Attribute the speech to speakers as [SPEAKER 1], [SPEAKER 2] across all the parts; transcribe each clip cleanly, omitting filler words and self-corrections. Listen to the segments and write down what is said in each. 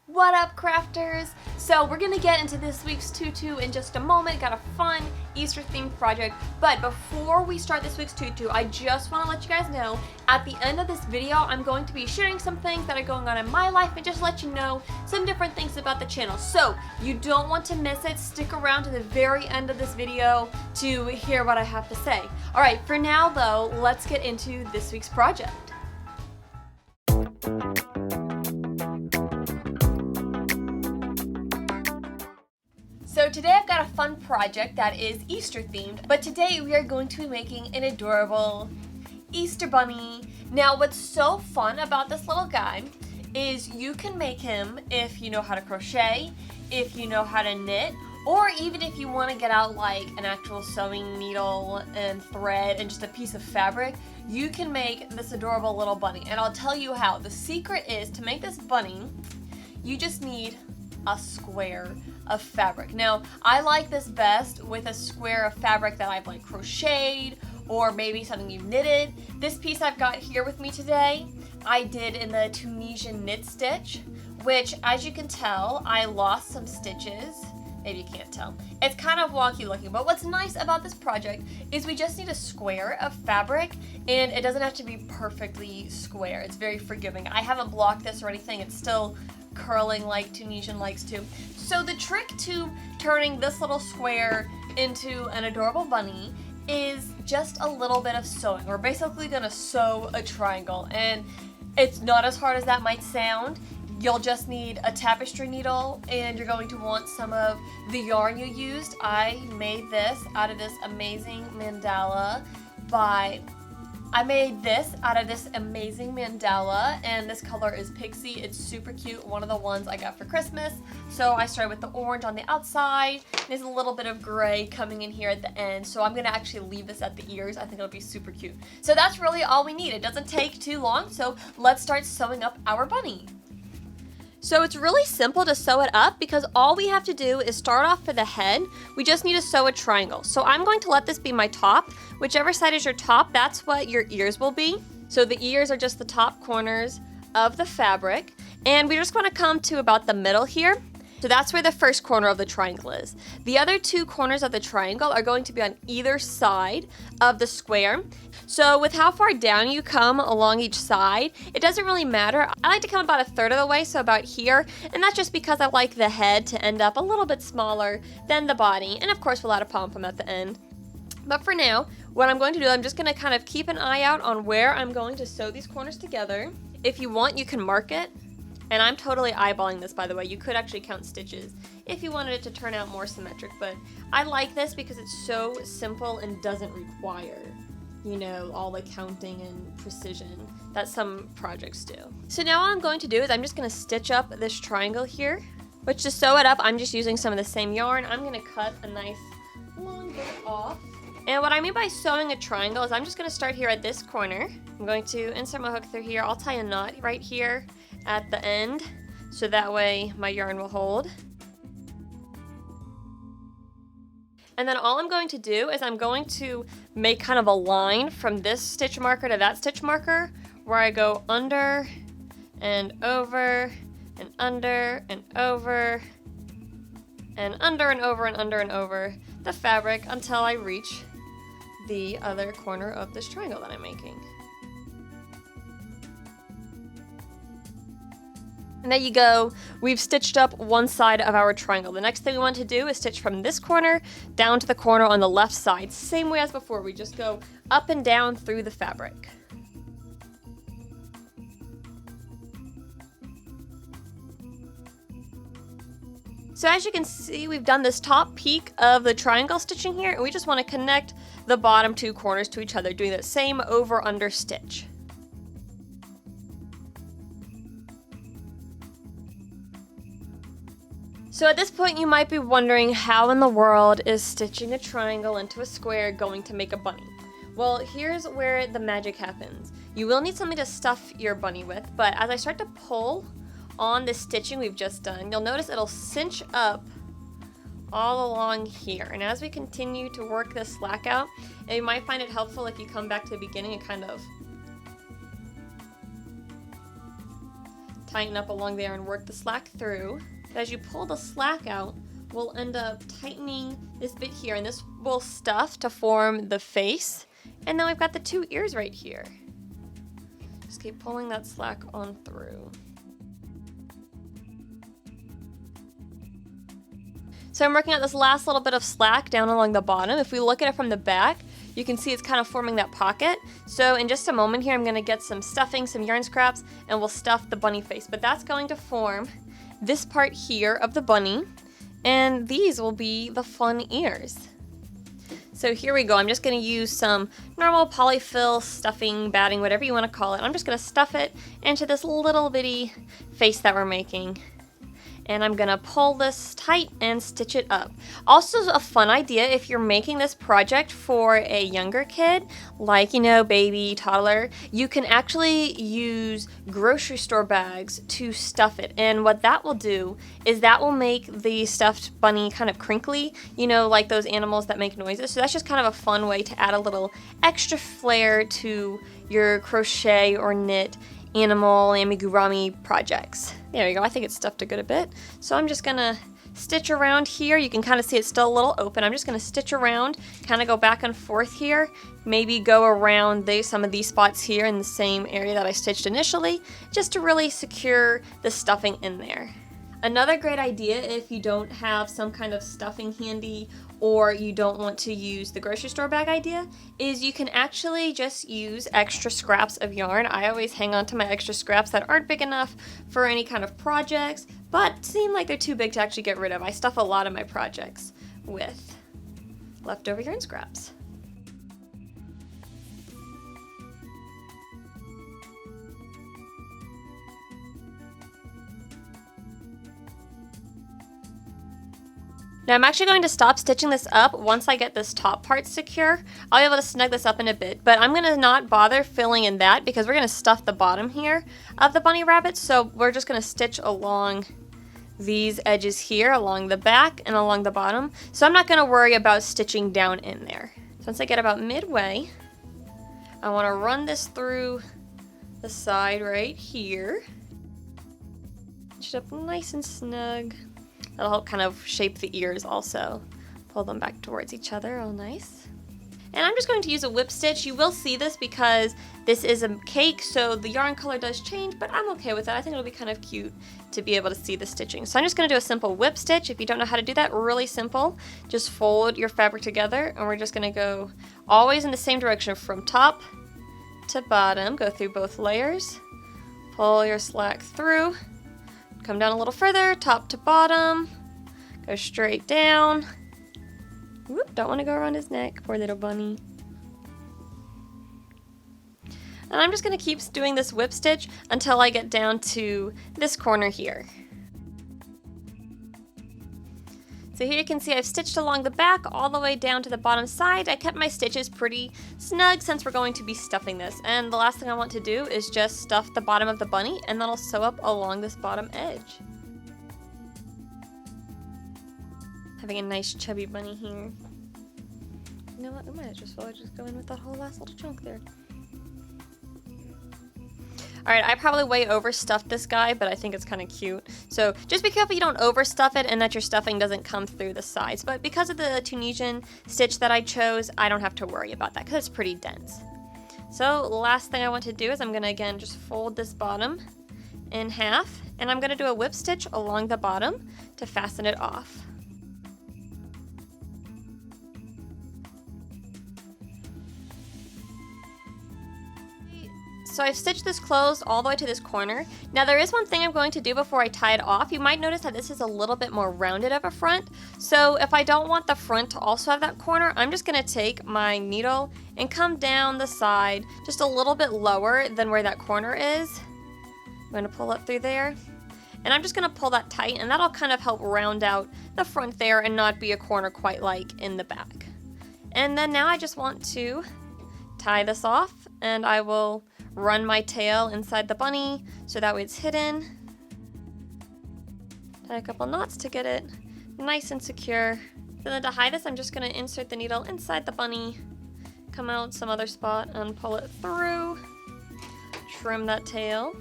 [SPEAKER 1] What up, crafters? So we're gonna get into this week's tutu in just a moment. Got a fun Easter themed project, but before we start this week's tutu, I just want to let you guys know at the end of this video I'm going to be sharing some things that are going on in my life and just let you know some different things about the channel. So you don't want to miss it. Stick around to the very end of this video to hear what I have to say. Alright, for now though, let's get into this week's project. So today I've got a fun project that is Easter themed, but today we are going to be making an adorable Easter bunny. Now what's so fun about this little guy is you can make him if you know how to crochet, if you know how to knit, or even if you want to get out like an actual sewing needle and thread and just a piece of fabric, you can make this adorable little bunny. And I'll tell you how. The secret is to make this bunny, you just need a square of fabric. Now, I like this best with a square of fabric that I've like crocheted or maybe something you've knitted. This piece I've got here with me today, I did in the Tunisian knit stitch, which as you can tell, I lost some stitches. Maybe you can't tell. It's kind of wonky looking, but what's nice about this project is we just need a square of fabric and it doesn't have to be perfectly square. It's very forgiving. I haven't blocked this or anything. It's still curling like Tunisian likes to. So the trick to turning this little square into an adorable bunny is just a little bit of sewing. We're basically gonna sew a triangle, and it's not as hard as that might sound. You'll just need a tapestry needle and you're going to want some of the yarn you used. I made this out of this amazing mandala and this color is Pixie. It's super cute, one of the ones I got for Christmas. So I started with the orange on the outside. There's a little bit of gray coming in here at the end, so I'm gonna actually leave this at the ears. I think it'll be super cute. So that's really all we need. It doesn't take too long, so let's start sewing up our bunny. So it's really simple to sew it up because all we have to do is start off for the head. We just need to sew a triangle. So I'm going to let this be my top. Whichever side is your top, that's what your ears will be. So the ears are just the top corners of the fabric. And we're just going to come to about the middle here. So that's where the first corner of the triangle is. The other two corners of the triangle are going to be on either side of the square. So with how far down you come along each side, it doesn't really matter. I like to come about a third of the way, so about here, and that's just because I like the head to end up a little bit smaller than the body, and of course we'll add a pom-pom at the end. But for now, what I'm going to do, I'm just going to kind of keep an eye out on where I'm going to sew these corners together. If you want, you can mark it. And I'm totally eyeballing this, by the way. You could actually count stitches if you wanted it to turn out more symmetric, but I like this because it's so simple and doesn't require, you know, all the counting and precision that some projects do. So now all I'm going to do is I'm just going to stitch up this triangle here, which to sew it up, I'm just using some of the same yarn. I'm going to cut a nice long bit off. And what I mean by sewing a triangle is I'm just going to start here at this corner. I'm going to insert my hook through here. I'll tie a knot right here at the end, so that way my yarn will hold. And then all I'm going to do is I'm going to make kind of a line from this stitch marker to that stitch marker, where I go under and over and under and over and under and over and under and over the fabric until I reach the other corner of this triangle that I'm making. And there you go, we've stitched up one side of our triangle. The next thing we want to do is stitch from this corner down to the corner on the left side. Same way as before, we just go up and down through the fabric. So as you can see, we've done this top peak of the triangle stitching here, and we just want to connect the bottom two corners to each other, doing that same over-under stitch. So at this point you might be wondering how in the world is stitching a triangle into a square going to make a bunny? Well, here's where the magic happens. You will need something to stuff your bunny with, but as I start to pull on the stitching we've just done, you'll notice it'll cinch up all along here. And as we continue to work this slack out, and you might find it helpful if you come back to the beginning and kind of tighten up along there and work the slack through. But as you pull the slack out, we'll end up tightening this bit here, and this will stuff to form the face. And then we've got the 2 ears right here. Just keep pulling that slack on through. So I'm working out this last little bit of slack down along the bottom. If we look at it from the back, you can see it's kind of forming that pocket. So in just a moment here, I'm gonna get some stuffing, some yarn scraps, and we'll stuff the bunny face. But that's going to form this part here of the bunny, and these will be the fun ears. So here we go. I'm just gonna use some normal polyfill, stuffing, batting, whatever you wanna call it. I'm just gonna stuff it into this little bitty face that we're making. And I'm gonna pull this tight and stitch it up. Also a fun idea if you're making this project for a younger kid, like, you know, baby, toddler, you can actually use grocery store bags to stuff it. And what that will do is that will make the stuffed bunny kind of crinkly, you know, like those animals that make noises. So that's just kind of a fun way to add a little extra flair to your crochet or knit animal amigurumi projects. There we go. I think it's stuffed a good bit. So I'm just gonna stitch around here. You can kind of see it's still a little open. I'm just gonna stitch around, kind of go back and forth here, maybe go around some of these spots here in the same area that I stitched initially, just to really secure the stuffing in there. Another great idea if you don't have some kind of stuffing handy or you don't want to use the grocery store bag idea is you can actually just use extra scraps of yarn. I always hang on to my extra scraps that aren't big enough for any kind of projects but seem like they're too big to actually get rid of. I stuff a lot of my projects with leftover yarn scraps. Now I'm actually going to stop stitching this up once I get this top part secure. I'll be able to snug this up in a bit, but I'm gonna not bother filling in that because we're gonna stuff the bottom here of the bunny rabbit. So we're just gonna stitch along these edges here, along the back and along the bottom. So I'm not gonna worry about stitching down in there. So once I get about midway, I wanna run this through the side right here. Stitch it up nice and snug. That'll help kind of shape the ears also. Pull them back towards each other, all nice. And I'm just going to use a whip stitch. You will see this because this is a cake, so the yarn color does change, but I'm okay with that. I think it'll be kind of cute to be able to see the stitching. So I'm just gonna do a simple whip stitch. If you don't know how to do that, really simple. Just fold your fabric together, and we're just gonna go always in the same direction from top to bottom. Go through both layers, pull your slack through, come down a little further, top to bottom, go straight down. Whoop, don't want to go around his neck, poor little bunny. And I'm just going to keep doing this whip stitch until I get down to this corner here. So here you can see I've stitched along the back all the way down to the bottom side. I kept my stitches pretty snug since we're going to be stuffing this. And the last thing I want to do is just stuff the bottom of the bunny, and then I'll sew up along this bottom edge. Having a nice chubby bunny here. You know what, we might just go in with that whole last little chunk there. Alright, I probably way overstuffed this guy, but I think it's kind of cute. So just be careful you don't overstuff it and that your stuffing doesn't come through the sides. But because of the Tunisian stitch that I chose, I don't have to worry about that because it's pretty dense. So last thing I want to do is I'm going to again just fold this bottom in half, and I'm going to do a whip stitch along the bottom to fasten it off. So I've stitched this closed all the way to this corner. Now there is one thing I'm going to do before I tie it off. You might notice that this is a little bit more rounded of a front. So if I don't want the front to also have that corner, I'm just going to take my needle and come down the side just a little bit lower than where that corner is. I'm going to pull it through there. And I'm just going to pull that tight, and that'll kind of help round out the front there and not be a corner quite like in the back. And then now I just want to tie this off, and I will run my tail inside the bunny so that way it's hidden. Tie a couple knots to get it nice and secure. So then to hide this, I'm just going to insert the needle inside the bunny, come out some other spot and pull it through, trim that tail.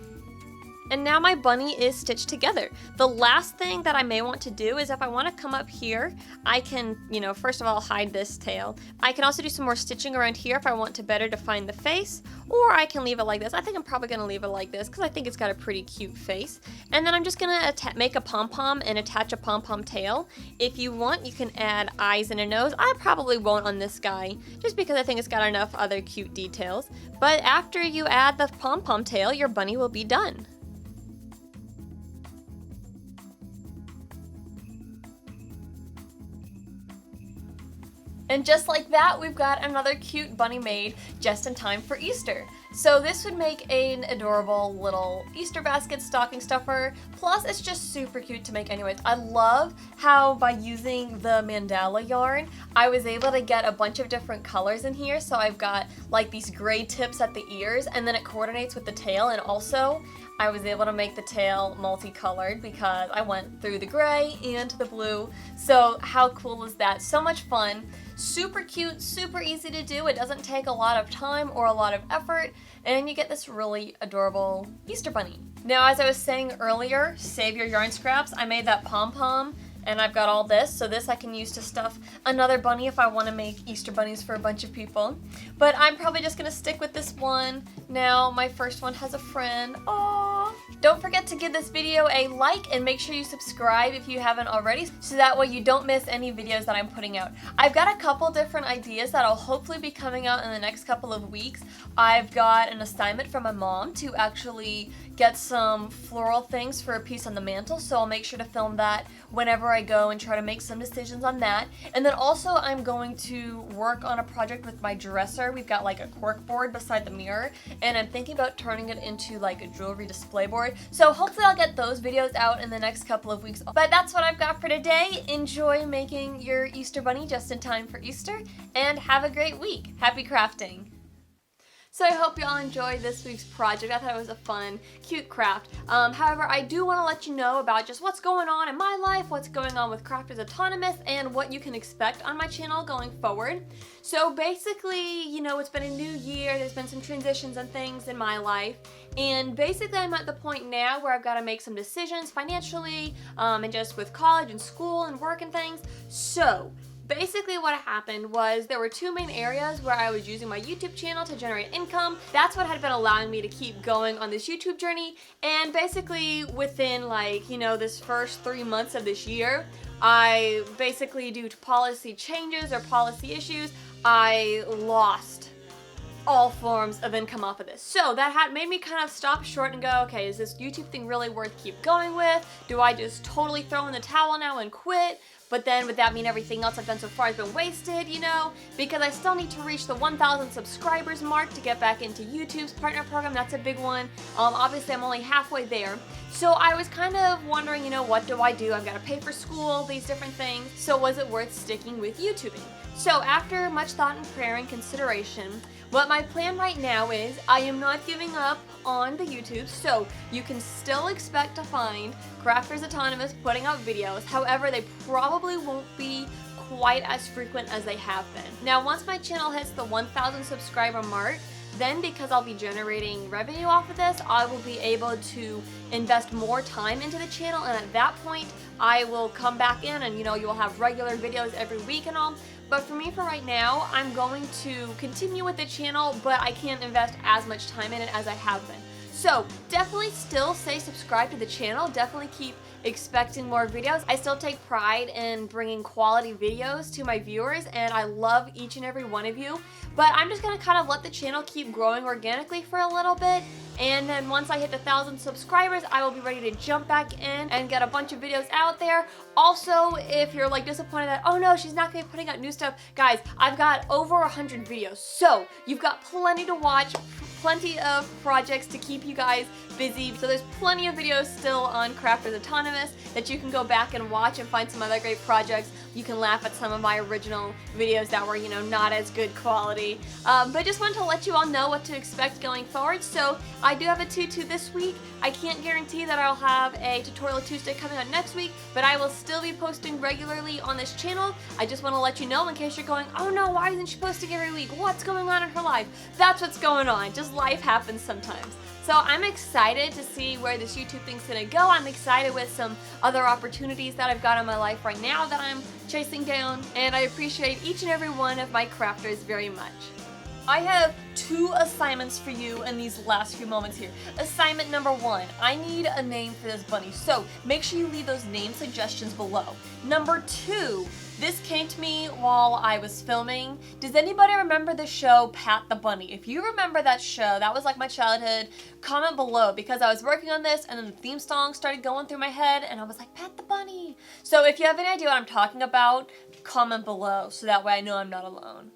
[SPEAKER 1] And now my bunny is stitched together. The last thing that I may want to do is if I want to come up here, I can, first of all hide this tail. I can also do some more stitching around here if I want to better define the face, or I can leave it like this. I think I'm probably going to leave it like this because I think it's got a pretty cute face. And then I'm just going to make a pom-pom and attach a pom-pom tail. If you want, you can add eyes and a nose. I probably won't on this guy, just because I think it's got enough other cute details. But after you add the pom-pom tail, your bunny will be done. And just like that, we've got another cute bunny made just in time for Easter. So this would make an adorable little Easter basket stocking stuffer, plus it's just super cute to make anyways. I love how by using the mandala yarn, I was able to get a bunch of different colors in here. So I've got like these gray tips at the ears, and then it coordinates with the tail, and also I was able to make the tail multicolored because I went through the gray and the blue. So how cool is that? So much fun. Super cute, super easy to do. It doesn't take a lot of time or a lot of effort, and you get this really adorable Easter bunny. Now, as I was saying earlier, save your yarn scraps. I made that pom-pom, and I've got all this, so this I can use to stuff another bunny if I want to make Easter bunnies for a bunch of people. But I'm probably just going to stick with this one. Now, my first one has a friend. Aww. Don't forget to give this video a like and make sure you subscribe if you haven't already, so that way you don't miss any videos that I'm putting out. I've got a couple different ideas that'll hopefully be coming out in the next couple of weeks. I've got an assignment from my mom to actually get some floral things for a piece on the mantle, so I'll make sure to film that whenever I go and try to make some decisions on that. And then also I'm going to work on a project with my dresser. We've got like a cork board beside the mirror, and I'm thinking about turning it into like a jewelry display board. So hopefully I'll get those videos out in the next couple of weeks. But that's what I've got for today. Enjoy making your Easter bunny just in time for Easter, and have a great week. Happy crafting! So I hope you all enjoyed this week's project. I thought it was a fun, cute craft. However, I do want to let you know about just what's going on in my life, what's going on with Crafters Autonomous, and what you can expect on my channel going forward. So basically, it's been a new year, there's been some transitions and things in my life, and basically I'm at the point now where I've got to make some decisions financially, and just with college and school and work and things. So basically what happened was there were two main areas where I was using my YouTube channel to generate income. That's what had been allowing me to keep going on this YouTube journey. And basically within this first 3 months of this year, I basically, due to policy changes or policy issues, I lost all forms of income off of this. So that had made me kind of stop short and go, okay, is this YouTube thing really worth keep going with? Do I just totally throw in the towel now and quit? But then would that mean everything else I've done so far has been wasted, Because I still need to reach the 1,000 subscribers mark to get back into YouTube's partner program. That's a big one. Obviously I'm only halfway there. So I was kind of wondering, what do I do? I've got to pay for school, these different things. So was it worth sticking with YouTubing? So after much thought and prayer and consideration, what my plan right now is I am not giving up on the YouTube, so you can still expect to find Crafters Autonomous putting out videos. However, they probably won't be quite as frequent as they have been. Now, once my channel hits the 1,000 subscriber mark, then because I'll be generating revenue off of this, I will be able to invest more time into the channel, and at that point, I will come back in and, you'll have regular videos every week and all. But for me, for right now, I'm going to continue with the channel, but I can't invest as much time in it as I have been. So definitely still stay subscribed to the channel, definitely keep expecting more videos. I still take pride in bringing quality videos to my viewers, and I love each and every one of you. But I'm just gonna kind of let the channel keep growing organically for a little bit, and then once I hit the 1,000 subscribers, I will be ready to jump back in and get a bunch of videos out there. Also, if you're disappointed that, oh no, she's not gonna be putting out new stuff, guys, I've got over 100 videos, so you've got plenty to watch, plenty of projects to keep you guys busy. So there's plenty of videos still on Crafters Autonomous that you can go back and watch and find some other great projects. You can laugh at some of my original videos that were, not as good quality. But just wanted to let you all know what to expect going forward. So I do have a TuTu this week. I can't guarantee that I'll have a Tutorial Tuesday coming out next week, but I will still be posting regularly on this channel. I just want to let you know in case you're going, oh no, why isn't she posting every week? What's going on in her life? That's what's going on. Just life happens sometimes. So I'm excited to see where this YouTube thing's gonna go. I'm excited with some other opportunities that I've got in my life right now that I'm chasing down, and I appreciate each and every one of my crafters very much. I have 2 assignments for you in these last few moments here. Assignment number 1, I need a name for this bunny, so make sure you leave those name suggestions below. Number 2, this came to me while I was filming. Does anybody remember the show Pat the Bunny? If you remember that show, that was like my childhood, comment below, because I was working on this and then the theme song started going through my head and I was like, Pat the Bunny. So if you have any idea what I'm talking about, comment below so that way I know I'm not alone.